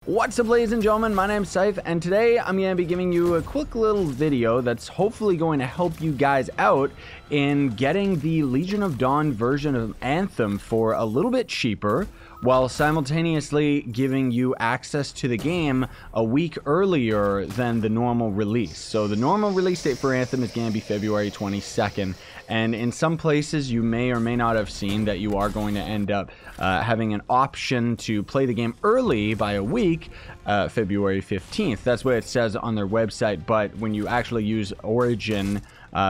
What's up, ladies and gentlemen, my name's Scythe, and today I'm going to be giving you a quick little video that's hopefully going to help you guys out in getting the Legion of Dawn version of Anthem for a little bit cheaper, while simultaneously giving you access to the game a week earlier than the normal release. So the normal release date for Anthem is going to be February 22nd, and in some places you may or may not have seen that you are going to end up having an option to play the game early by a week, February 15th. That's what it says on their website, but when you actually use Origin,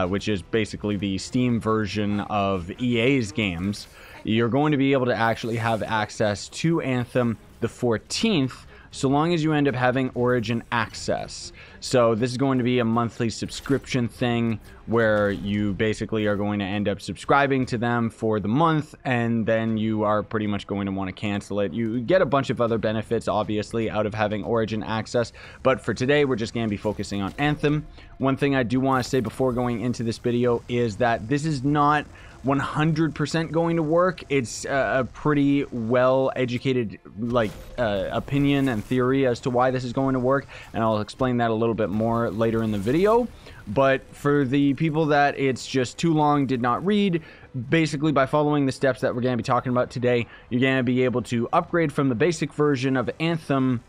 which is basically the Steam version of EA's games, you're going to be able to actually have access to Anthem the 14th, so long as you end up having Origin access. So this is going to be a monthly subscription thing where you basically are going to end up subscribing to them for the month, and then you are pretty much going to want to cancel it. You get a bunch of other benefits, obviously, out of having Origin access, but for today, we're just going to be focusing on Anthem. One thing I do want to say before going into this video is that this is not 100% going to work. It's a pretty well-educated opinion and theory as to why this is going to work, and I'll explain that a little bit more later in the video. But for the people that it's just too long, did not read, basically by following the steps that we're going to be talking about today, you're going to be able to upgrade from the basic version of Anthem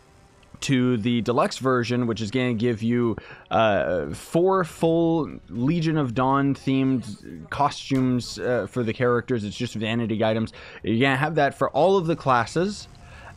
to the deluxe version, which is going to give you 4 full Legion of Dawn themed costumes for the characters. It's just vanity items. You're going to have that for all of the classes,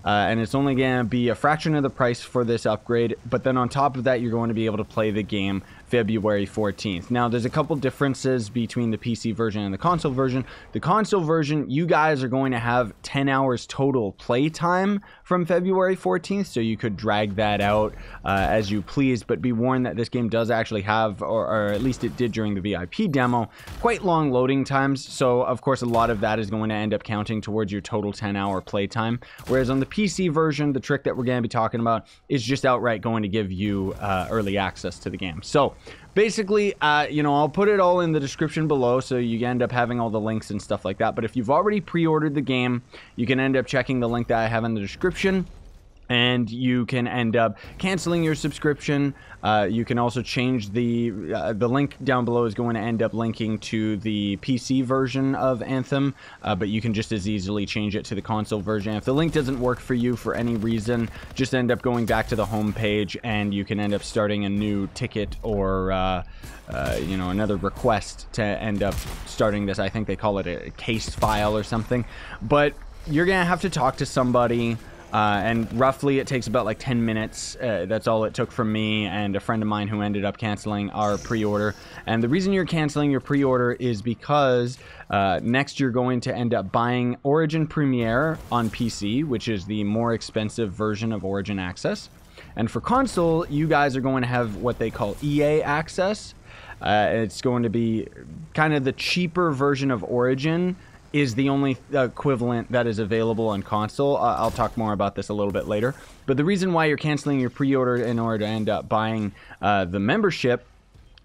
and it's only going to be a fraction of the price for this upgrade. But then on top of that, you're going to be able to play the game February 14th. Now, there's a couple differences between the PC version and the console version. The console version, you guys are going to have 10 hours total playtime from February 14th, so you could drag that out as you please, but be warned that this game does actually have, or at least it did during the VIP demo, quite long loading times, so of course a lot of that is going to end up counting towards your total 10-hour playtime. Whereas on the PC version, the trick that we're going to be talking about is just outright going to give you early access to the game. So basically, I'll put it all in the description below, so you end up having all the links and stuff like that. But if you've already pre-ordered the game, you can end up checking the link that I have in the description, and you can end up canceling your subscription. You can also change the link down below is going to end up linking to the PC version of Anthem, but you can just as easily change it to the console version. If the link doesn't work for you for any reason, just end up going back to the home page, and you can end up starting a new ticket or another request to end up starting this. I think they call it a case file or something, but you're gonna have to talk to somebody. And roughly it takes about like 10 minutes. That's all it took from me and a friend of mine who ended up canceling our pre-order. And the reason you're canceling your pre-order is because next you're going to end up buying Origin Premiere on PC, which is the more expensive version of Origin Access. And for console, you guys are going to have what they call EA Access. It's going to be kind of the cheaper version of Origin, is the only equivalent that is available on console. I'll talk more about this a little bit later. But the reason why you're canceling your pre-order in order to end up buying the membership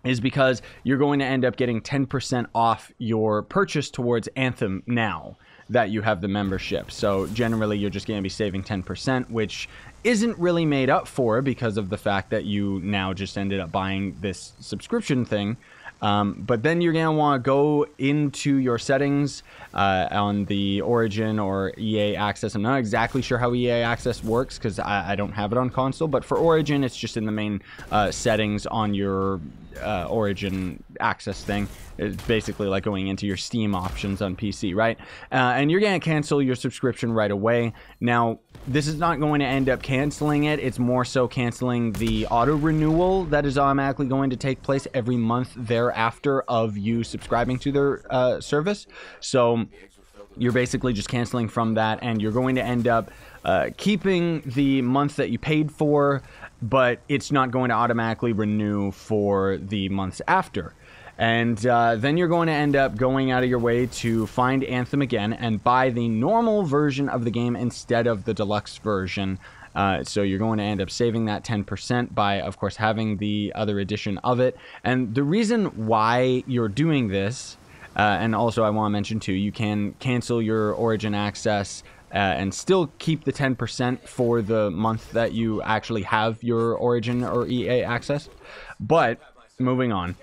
is because you're going to end up getting 10% off your purchase towards Anthem now that you have the membership. So generally you're just going to be saving 10%, which isn't really made up for because of the fact that you now just ended up buying this subscription thing. But then you're going to want to go into your settings on the Origin or EA Access. I'm not exactly sure how EA Access works because I don't have it on console, but for Origin, it's just in the main settings on your Origin Access thing. It's basically like going into your Steam options on PC, right? And you're going to cancel your subscription right away. Now, this is not going to end up canceling it. It's more so canceling the auto renewal that is automatically going to take place every month thereafter of you subscribing to their service. So you're basically just canceling from that, and you're going to end up keeping the month that you paid for, but it's not going to automatically renew for the months after. And then you're going to end up going out of your way to find Anthem again and buy the normal version of the game instead of the deluxe version. So you're going to end up saving that 10% by, of course, having the other edition of it. And the reason why you're doing this, and also I want to mention too, you can cancel your Origin Access and still keep the 10% for the month that you actually have your Origin or EA access. But moving on.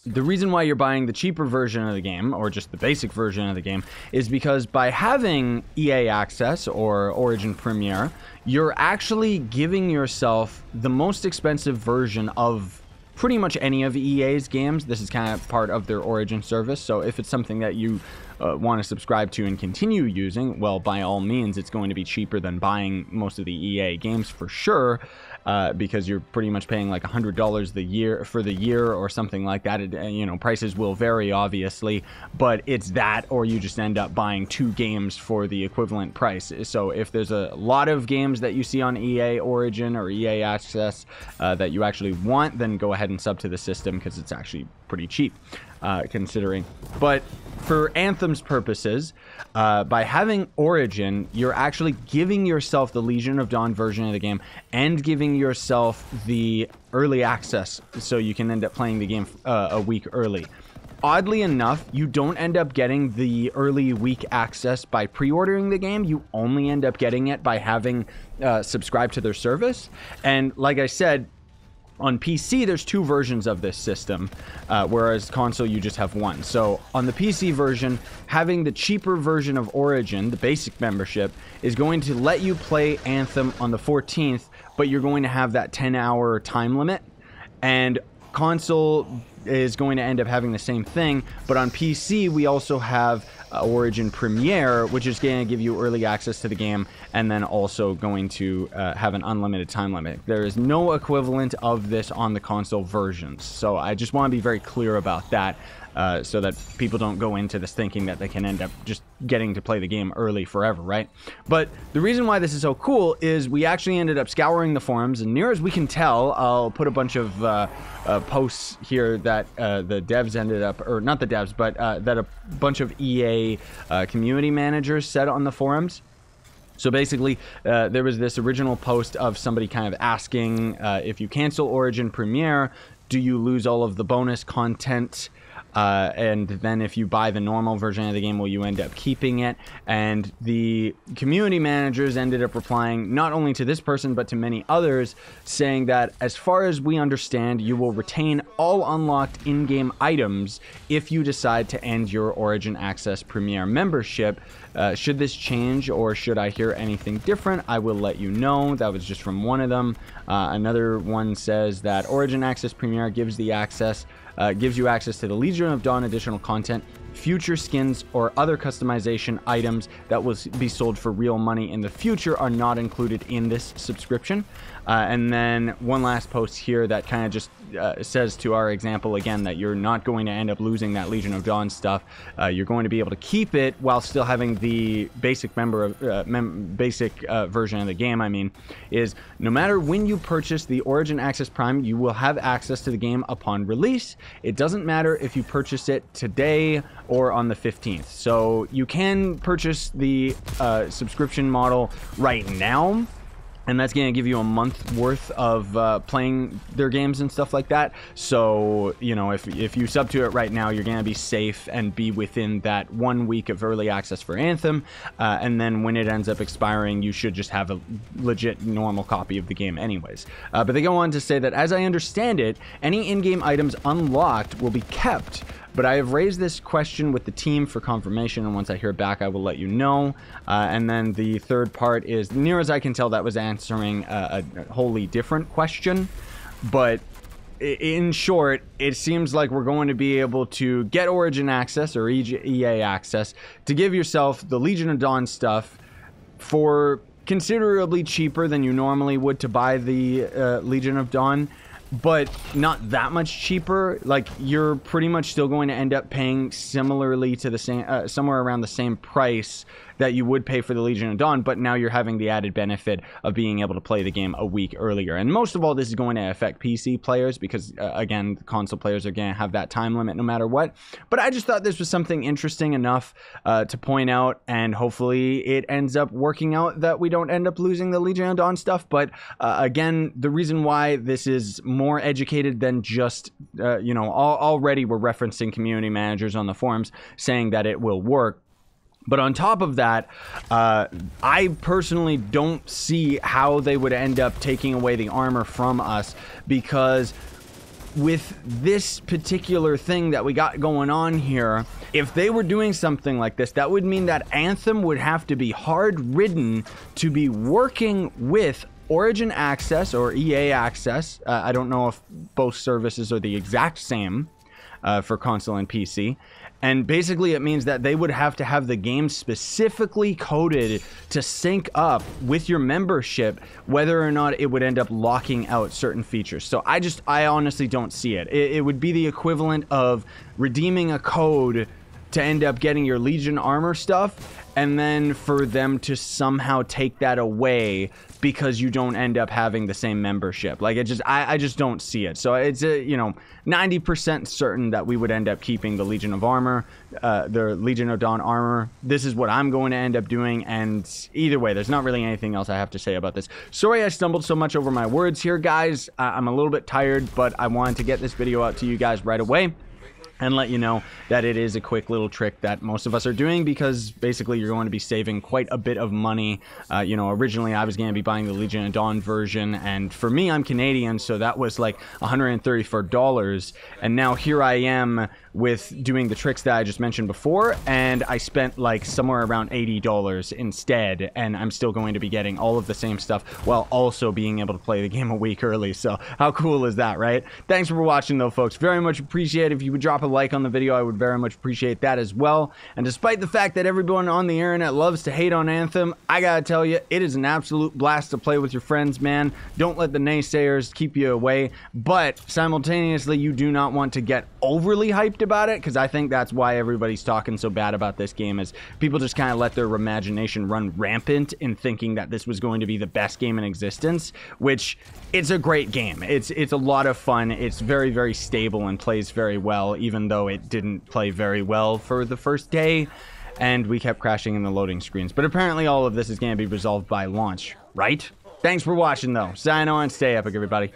The reason why you're buying the cheaper version of the game, or just the basic version of the game, is because by having EA Access or Origin Premiere, you're actually giving yourself the most expensive version of pretty much any of EA's games. This is kind of part of their Origin service, so if it's something that you want to subscribe to and continue using, well, by all means, it's going to be cheaper than buying most of the EA games for sure, because you're pretty much paying like $100 for the year or something like that. You know, prices will vary, obviously, but it's that, or you just end up buying 2 games for the equivalent price. So if there's a lot of games that you see on EA Origin or EA Access that you actually want, then go ahead and sub to the system, because it's actually pretty cheap, considering. But for Anthem's purposes, by having Origin, you're actually giving yourself the Legion of Dawn version of the game and giving yourself the early access, so you can end up playing the game a week early. Oddly enough, you don't end up getting the early week access by pre-ordering the game. You only end up getting it by having subscribed to their service. And like I said, on PC, there's 2 versions of this system, whereas console, you just have 1. So on the PC version, having the cheaper version of Origin, the basic membership, is going to let you play Anthem on the 14th, but you're going to have that 10-hour time limit. And console is going to end up having the same thing, but on PC, we also have Origin Premiere, which is going to give you early access to the game, and then also going to have an unlimited time limit. There is no equivalent of this on the console versions, so I just want to be very clear about that, so that people don't go into this thinking that they can end up just getting to play the game early forever, right? But the reason why this is so cool is we actually ended up scouring the forums, and near as we can tell, I'll put a bunch of posts here that the devs ended up, or not the devs, but that a bunch of EA community managers said on the forums. So basically, there was this original post of somebody kind of asking, if you cancel Origin Premiere, do you lose all of the bonus content? And then if you buy the normal version of the game, will you end up keeping it? And the community managers ended up replying not only to this person, but to many others, saying that as far as we understand, you will retain all unlocked in-game items if you decide to end your Origin Access Premiere membership. Should this change, or should I hear anything different, I will let you know. That was just from one of them. Another one says that Origin Access Premiere gives you access to the Legion of Dawn additional content, future skins, or other customization items that will be sold for real money in the future are not included in this subscription. And then one last post here that kind of just says to our example again that you're not going to end up losing that Legion of Dawn stuff. You're going to be able to keep it while still having the basic version of the game. I mean, is no matter when you purchase the Origin Access Prime, you will have access to the game upon release. It doesn't matter if you purchase it today or on the 15th. So you can purchase the subscription model right now, and that's going to give you a month worth of playing their games and stuff like that. So, you know, if you sub to it right now, you're going to be safe and be within that 1 week of early access for Anthem. And then when it ends up expiring, you should just have a legit normal copy of the game anyways. But they go on to say that, as I understand it, any in-game items unlocked will be kept. But I have raised this question with the team for confirmation, and once I hear back, I will let you know. And then the third part is, near as I can tell, that was answering a wholly different question. But in short, it seems like we're going to be able to get Origin Access or EA Access to give yourself the Legion of Dawn stuff for considerably cheaper than you normally would to buy the Legion of Dawn. But not that much cheaper. Like, you're pretty much still going to end up paying similarly to the same, somewhere around the same price that you would pay for the Legion of Dawn, but now you're having the added benefit of being able to play the game a week earlier. And most of all, this is going to affect PC players because, again, console players are going to have that time limit no matter what. But I just thought this was something interesting enough to point out, and hopefully it ends up working out that we don't end up losing the Legion of Dawn stuff. But again, the reason why this is more educated than just, you know, already we're referencing community managers on the forums saying that it will work. But on top of that, I personally don't see how they would end up taking away the armor from us, because with this particular thing that we got going on here, if they were doing something like this, that would mean that Anthem would have to be hard-ridden to be working with Origin Access or EA Access. I don't know if both services are the exact same for console and PC. And basically it means that they would have to have the game specifically coded to sync up with your membership, whether or not it would end up locking out certain features. So I honestly don't see it. It would be the equivalent of redeeming a code to end up getting your Legion armor stuff, and then for them to somehow take that away because you don't end up having the same membership. Like, I just don't see it. So it's you know, 90% certain that we would end up keeping the Legion of Armor, the Legion of Dawn armor. This is what I'm going to end up doing, and either way, there's not really anything else I have to say about this. Sorry I stumbled so much over my words here, guys. I'm a little bit tired, but I wanted to get this video out to you guys right away and let you know that it is a quick little trick that most of us are doing, because basically you're going to be saving quite a bit of money. You know, originally I was going to be buying the Legion of Dawn version, and for me, I'm Canadian, so that was like $134, and now here I am with doing the tricks that I just mentioned before, and I spent like somewhere around $80 instead, and I'm still going to be getting all of the same stuff while also being able to play the game a week early. So how cool is that, right? Thanks for watching though, folks. Very much appreciate it. If you would drop a like on the video, I would very much appreciate that as well. And despite the fact that everyone on the internet loves to hate on Anthem, I gotta tell you, it is an absolute blast to play with your friends, man. Don't let the naysayers keep you away, but simultaneously you do not want to get overly hyped about it, because I think that's why everybody's talking so bad about this game, is people just kind of let their imagination run rampant in thinking that this was going to be the best game in existence, which it's a great game. It's a lot of fun. It's very, very stable and plays very well, even though it didn't play very well for the first day and we kept crashing in the loading screens. But apparently all of this is going to be resolved by launch, right? Thanks for watching though. Sign on, stay epic, everybody.